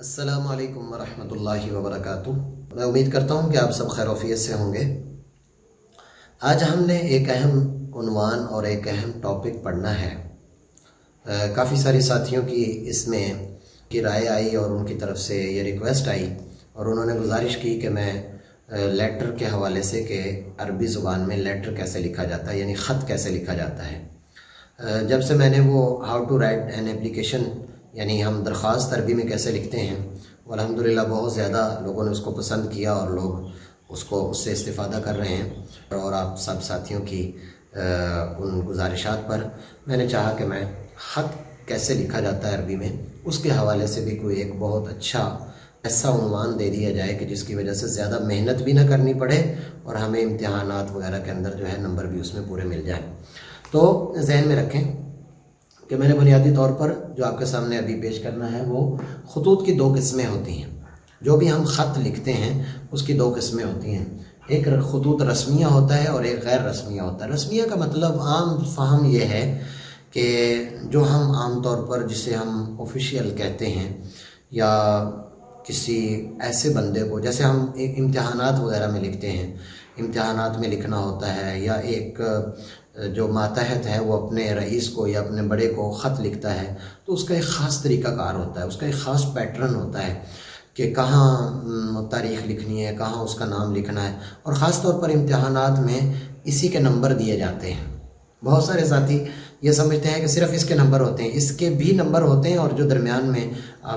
السلام علیکم ورحمۃ اللہ وبرکاتہ۔ میں امید کرتا ہوں کہ آپ سب خیر و عافیت سے ہوں گے۔ آج ہم نے ایک اہم عنوان اور ایک اہم ٹاپک پڑھنا ہے۔ کافی ساری ساتھیوں کی اس میں کی رائے آئی اور ان کی طرف سے یہ ریکویسٹ آئی اور انہوں نے گزارش کی کہ میں لیٹر کے حوالے سے کہ عربی زبان میں لیٹر کیسے لکھا جاتا ہے، یعنی خط کیسے لکھا جاتا ہے۔ جب سے میں نے وہ how to write an application, یعنی ہم درخواست عربی میں کیسے لکھتے ہیں، الحمدللہ بہت زیادہ لوگوں نے اس کو پسند کیا اور لوگ اس سے استفادہ کر رہے ہیں، اور آپ سب ساتھیوں کی ان گزارشات پر میں نے چاہا کہ میں خط کیسے لکھا جاتا ہے عربی میں اس کے حوالے سے بھی کوئی ایک بہت اچھا ایسا عنوان دے دیا جائے کہ جس کی وجہ سے زیادہ محنت بھی نہ کرنی پڑے اور ہمیں امتحانات وغیرہ کے اندر جو ہے نمبر بھی اس میں پورے مل جائیں۔ تو ذہن میں رکھیں کہ میں نے بنیادی طور پر جو آپ کے سامنے ابھی پیش کرنا ہے وہ خطوط کی دو قسمیں ہوتی ہیں۔ جو بھی ہم خط لکھتے ہیں اس کی دو قسمیں ہوتی ہیں، ایک خطوط رسمیہ ہوتا ہے اور ایک غیر رسمیہ ہوتا ہے۔ رسمیہ کا مطلب عام فہم یہ ہے کہ جو ہم عام طور پر جسے ہم آفیشیل کہتے ہیں، یا کسی ایسے بندے کو، جیسے ہم ایک امتحانات وغیرہ میں لکھتے ہیں، امتحانات میں لکھنا ہوتا ہے، یا ایک جو ماتحت ہے وہ اپنے رئیس کو یا اپنے بڑے کو خط لکھتا ہے تو اس کا ایک خاص طریقہ کار ہوتا ہے، اس کا ایک خاص پیٹرن ہوتا ہے کہ کہاں تاریخ لکھنی ہے، کہاں اس کا نام لکھنا ہے، اور خاص طور پر امتحانات میں اسی کے نمبر دیے جاتے ہیں۔ بہت سارے ساتھی یہ سمجھتے ہیں کہ صرف اس کے نمبر ہوتے ہیں، اس کے بھی نمبر ہوتے ہیں، اور جو درمیان میں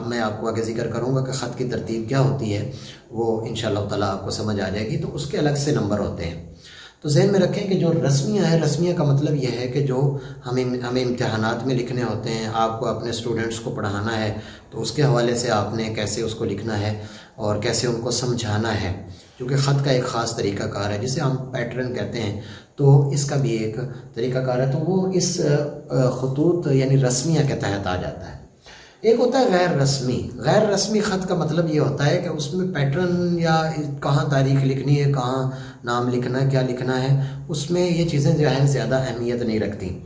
میں آپ کو آگے ذکر کروں گا کہ خط کی ترتیب کیا ہوتی ہے وہ انشاءاللہ تعالیٰ آپ کو سمجھ آ جائے گی، تو اس کے الگ سے نمبر ہوتے ہیں۔ تو ذہن میں رکھیں کہ جو رسمیہ ہے، رسمیہ کا مطلب یہ ہے کہ جو ہمیں امتحانات میں لکھنے ہوتے ہیں، آپ کو اپنے اسٹوڈنٹس کو پڑھانا ہے تو اس کے حوالے سے آپ نے کیسے اس کو لکھنا ہے اور کیسے ان کو سمجھانا ہے، کیونکہ خط کا ایک خاص طریقہ کار ہے جسے ہم پیٹرن کہتے ہیں، تو اس کا بھی ایک طریقہ کار ہے، تو وہ اس خطوط یعنی رسمیہ کے تحت آ جاتا ہے۔ ایک ہوتا ہے غیر رسمی۔ غیر رسمی خط کا مطلب یہ ہوتا ہے کہ اس میں پیٹرن یا کہاں تاریخ لکھنی ہے، کہاں نام لکھنا ہے، کیا لکھنا ہے، اس میں یہ چیزیں جو ہے زیادہ اہمیت نہیں رکھتی،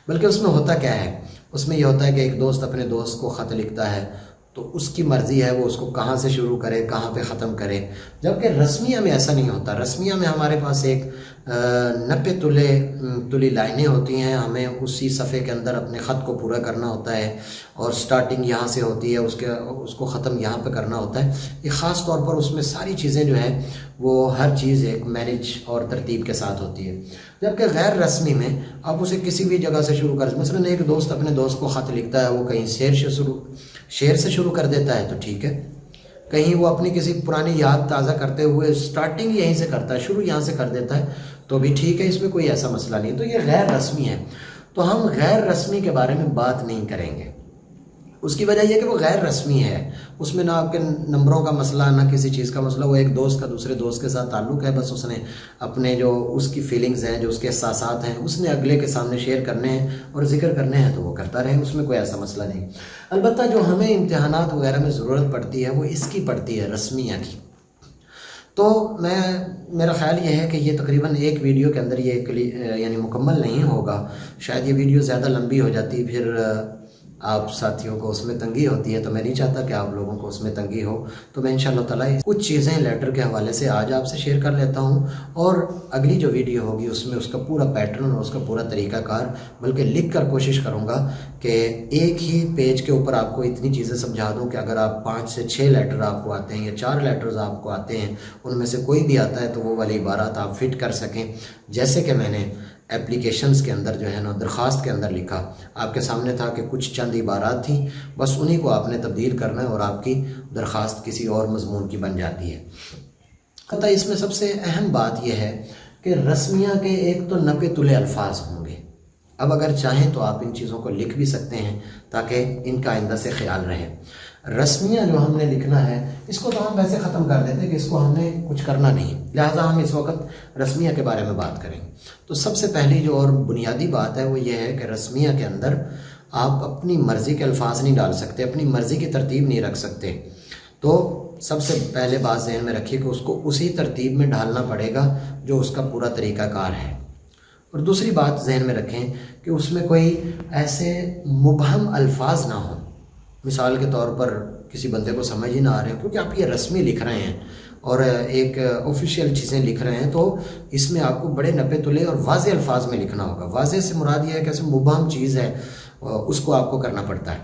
بلکہ اس میں ہوتا کیا ہے، اس میں یہ ہوتا ہے کہ ایک دوست اپنے دوست کو خط لکھتا ہے تو اس کی مرضی ہے وہ اس کو کہاں سے شروع کرے، کہاں پہ ختم کرے، جبکہ رسمیہ میں ایسا نہیں ہوتا۔ رسمیہ میں ہمارے پاس ایک 90 تلی لائنیں ہوتی ہیں، ہمیں اسی صفحے کے اندر اپنے خط کو پورا کرنا ہوتا ہے، اور سٹارٹنگ یہاں سے ہوتی ہے، اس کو ختم یہاں پہ کرنا ہوتا ہے۔ یہ خاص طور پر اس میں ساری چیزیں جو ہیں وہ ہر چیز ایک مینیج اور ترتیب کے ساتھ ہوتی ہے، جبکہ غیر رسمی میں آپ اسے کسی بھی جگہ سے شروع کر، مثلاً ایک دوست اپنے دوست کو خط لکھتا ہے، وہ کہیں شعر سے شروع کر دیتا ہے تو ٹھیک ہے، کہیں وہ اپنی کسی پرانی یاد تازہ کرتے ہوئے سٹارٹنگ یہیں سے کرتا ہے، شروع یہاں سے کر دیتا ہے تو بھی ٹھیک ہے، اس میں کوئی ایسا مسئلہ نہیں۔ تو یہ غیر رسمی ہے، تو ہم غیر رسمی کے بارے میں بات نہیں کریں گے۔ اس کی وجہ یہ کہ وہ غیر رسمی ہے، اس میں نہ آپ کے نمبروں کا مسئلہ، نہ کسی چیز کا مسئلہ، وہ ایک دوست کا دوسرے دوست کے ساتھ تعلق ہے، بس اس نے اپنے جو اس کی فیلنگز ہیں، جو اس کے احساسات ہیں، اس نے اگلے کے سامنے شیئر کرنے ہیں اور ذکر کرنے ہیں تو وہ کرتا رہے، اس میں کوئی ایسا مسئلہ نہیں۔ البتہ جو ہمیں امتحانات وغیرہ میں ضرورت پڑتی ہے وہ اس کی پڑتی ہے، رسمیہ کی۔ تو میرا خیال یہ ہے کہ یہ تقریباً ایک ویڈیو کے اندر یہ یعنی مکمل نہیں ہوگا، شاید یہ ویڈیو زیادہ لمبی ہو جاتی، پھر آپ ساتھیوں کو اس میں تنگی ہوتی ہے، تو میں نہیں چاہتا کہ آپ لوگوں کو اس میں تنگی ہو، تو میں انشاءاللہ تعالیٰ کچھ چیزیں لیٹر کے حوالے سے آج آپ سے شیئر کر لیتا ہوں، اور اگلی جو ویڈیو ہوگی اس میں اس کا پورا پیٹرن اور اس کا پورا طریقہ کار بلکہ لکھ کر کوشش کروں گا کہ ایک ہی پیج کے اوپر آپ کو اتنی چیزیں سمجھا دوں کہ اگر آپ 5 سے 6 لیٹر آپ کو آتے ہیں یا 4 لیٹرز آپ کو آتے ہیں، ان میں سے کوئی بھی آتا ہے تو وہ والی عبارات آپ فٹ کر سکیں، جیسے کہ میں نے اپلیکیشنز کے اندر جو ہے نا درخواست کے اندر لکھا۔ آپ کے سامنے تھا کہ کچھ چند عبارات تھیں، بس انہی کو آپ نے تبدیل کرنا ہے اور آپ کی درخواست کسی اور مضمون کی بن جاتی ہے۔ البتہ اس میں سب سے اہم بات یہ ہے کہ رسمیہ کے ایک تو 90 تلے الفاظ ہوں گے۔ اب اگر چاہیں تو آپ ان چیزوں کو لکھ بھی سکتے ہیں تاکہ ان کا آئندہ سے خیال رہے۔ رسمیہ جو ہم نے لکھنا ہے اس کو تو ہم ویسے ختم کر دیتے ہیں کہ اس کو ہم نے کچھ کرنا نہیں، لہٰذا ہم اس وقت رسمیہ کے بارے میں بات کریں۔ تو سب سے پہلی جو اور بنیادی بات ہے وہ یہ ہے کہ رسمیہ کے اندر آپ اپنی مرضی کے الفاظ نہیں ڈال سکتے، اپنی مرضی کی ترتیب نہیں رکھ سکتے۔ تو سب سے پہلے بات ذہن میں رکھیے کہ اس کو اسی ترتیب میں ڈالنا پڑے گا جو اس کا پورا طریقہ کار ہے۔ اور دوسری بات ذہن میں رکھیں کہ اس میں کوئی ایسے مبہم الفاظ نہ ہوں، مثال کے طور پر کسی بندے کو سمجھ ہی نہ آ رہے ہیں، کیونکہ آپ یہ رسمی لکھ رہے ہیں اور ایک آفیشیل چیزیں لکھ رہے ہیں، تو اس میں آپ کو بڑے نپے تلے اور واضح الفاظ میں لکھنا ہوگا۔ واضح سے مراد یہ ہے کہ ایسے مبہم چیز ہے اس کو آپ کو کرنا پڑتا ہے۔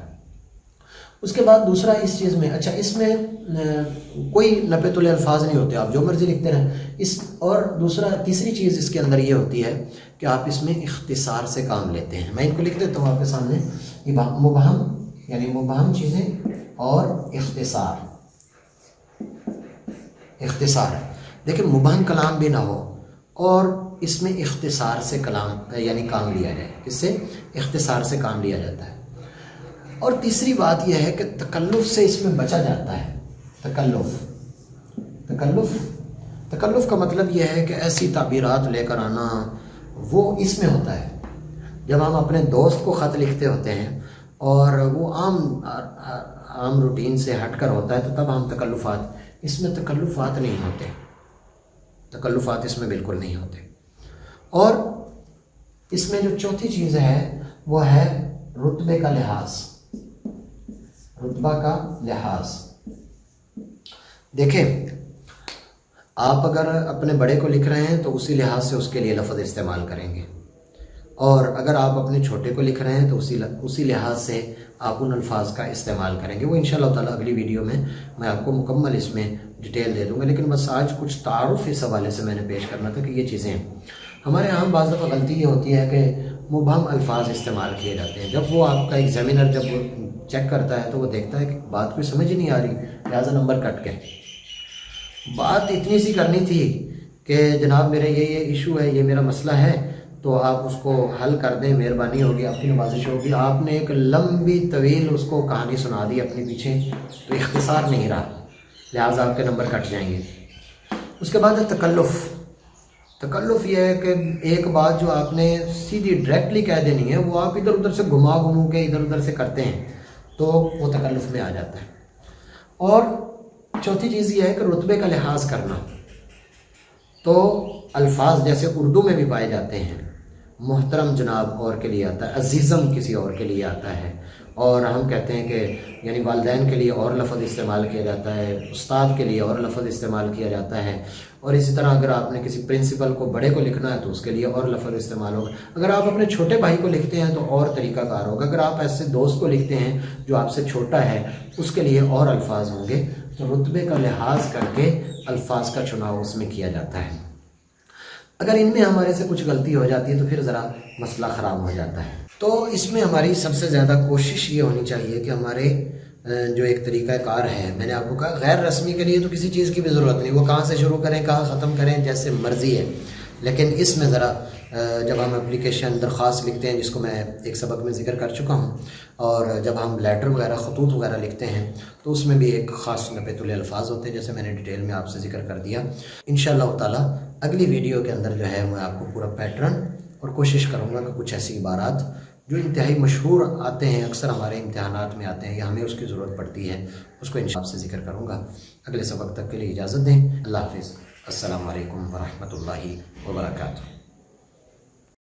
اس کے بعد دوسرا اس چیز میں، اچھا اس میں کوئی نپے تلے الفاظ نہیں ہوتے، آپ جو مرضی لکھتے رہیں۔ اور تیسری چیز اس کے اندر یہ ہوتی ہے کہ آپ اس میں اختصار سے کام لیتے ہیں۔ میں ان کو لکھ دیتا ہوں آپ کے سامنے، یہ مبہم یعنی مبہم چیزیں اور اختصار دیکھیں، مبہم کلام بھی نہ ہو اور اس میں اختصار سے کلام یعنی کام لیا جائے، اس سے اختصار سے کام لیا جاتا ہے۔ اور تیسری بات یہ ہے کہ تکلف سے اس میں بچا جاتا ہے۔ تکلف کا مطلب یہ ہے کہ ایسی تعبیرات لے کر آنا، وہ اس میں ہوتا ہے جب ہم اپنے دوست کو خط لکھتے ہوتے ہیں اور وہ عام روٹین سے ہٹ کر ہوتا ہے، تو تب ہم اس میں تکلفات نہیں ہوتے، تکلفات اس میں بالکل نہیں ہوتے۔ اور اس میں جو چوتھی چیز ہے وہ ہے رتبے کا لحاظ، رتبہ کا لحاظ۔ دیکھیں، آپ اگر اپنے بڑے کو لکھ رہے ہیں تو اسی لحاظ سے اس کے لیے لفظ استعمال کریں گے، اور اگر آپ اپنے چھوٹے کو لکھ رہے ہیں تو اسی لحاظ سے آپ ان الفاظ کا استعمال کریں گے۔ وہ انشاءاللہ تعالیٰ اگلی ویڈیو میں آپ کو مکمل اس میں ڈیٹیل دے دوں گا، لیکن بس آج کچھ تعارف اس حوالے سے میں نے پیش کرنا تھا کہ یہ چیزیں ہمارے یہاں بعض دفعہ غلطی یہ ہوتی ہے کہ مبہم الفاظ استعمال کیے جاتے ہیں۔ جب وہ آپ کا ایگزامینر جب وہ چیک کرتا ہے تو وہ دیکھتا ہے کہ بات کوئی سمجھ ہی نہیں آ رہی، لہٰذا نمبر کٹ کے۔ بات اتنی سی کرنی تھی کہ جناب میرے یہ ایشو ہے، یہ میرا مسئلہ ہے، تو آپ اس کو حل کر دیں، مہربانی ہوگی، آپ کی نوازش ہوگی۔ آپ نے ایک لمبی طویل اس کو کہانی سنا دی اپنے پیچھے، تو اختصار نہیں رہا، لہٰذا آپ کے نمبر کٹ جائیں گے۔ اس کے بعد ہے تکلف یہ ہے کہ ایک بات جو آپ نے سیدھی ڈائریکٹلی کہہ دینی ہے، وہ آپ ادھر ادھر سے گھما کے ادھر ادھر سے کرتے ہیں، تو وہ تکلف میں آ جاتا ہے۔ اور چوتھی چیز یہ ہے کہ رتبے کا لحاظ کرنا، تو الفاظ جیسے اردو میں بھی پائے جاتے ہیں، محترم جناب اور کے لیے آتا ہے، عزیزم کسی اور کے لیے آتا ہے، اور ہم کہتے ہیں کہ یعنی والدین کے لیے اور لفظ استعمال کیا جاتا ہے، استاد کے لیے اور لفظ استعمال کیا جاتا ہے، اور اسی طرح اگر آپ نے کسی پرنسپل کو بڑے کو لکھنا ہے تو اس کے لیے اور لفظ استعمال ہوگا۔ اگر آپ اپنے چھوٹے بھائی کو لکھتے ہیں تو اور طریقہ کار ہوگا۔ اگر آپ ایسے دوست کو لکھتے ہیں جو آپ سے چھوٹا ہے، اس کے لیے اور الفاظ ہوں گے۔ تو رتبے کا لحاظ کر کے الفاظ کا چناؤ اس میں کیا جاتا ہے۔ اگر ان میں ہمارے سے کچھ غلطی ہو جاتی ہے تو پھر ذرا مسئلہ خراب ہو جاتا ہے۔ تو اس میں ہماری سب سے زیادہ کوشش یہ ہونی چاہیے کہ ہمارے جو ایک طریقہ کار ہے، میں نے آپ کو کہا غیر رسمی کے لیے تو کسی چیز کی بھی ضرورت نہیں، وہ کہاں سے شروع کریں کہاں ختم کریں جیسے مرضی ہے، لیکن اس میں ذرا جب ہم اپلیکیشن درخواست لکھتے ہیں، جس کو میں ایک سبق میں ذکر کر چکا ہوں، اور جب ہم لیٹر وغیرہ خطوط وغیرہ لکھتے ہیں تو اس میں بھی ایک خاص نپے تلے الفاظ ہوتے ہیں، جیسے میں نے ڈیٹیل میں آپ سے ذکر کر دیا۔ انشاءاللہ تعالیٰ اگلی ویڈیو کے اندر جو ہے میں آپ کو پورا پیٹرن اور کوشش کروں گا کہ کچھ ایسی عبارات جو انتہائی مشہور آتے ہیں، اکثر ہمارے امتحانات میں آتے ہیں یا ہمیں اس کی ضرورت پڑتی ہے، اس کو انشاءاللہ آپ سے ذکر کروں گا۔ اگلے سبق تک کے لیے اجازت دیں، اللہ حافظ، السلام علیکم ورحمۃ اللہ وبرکاتہ۔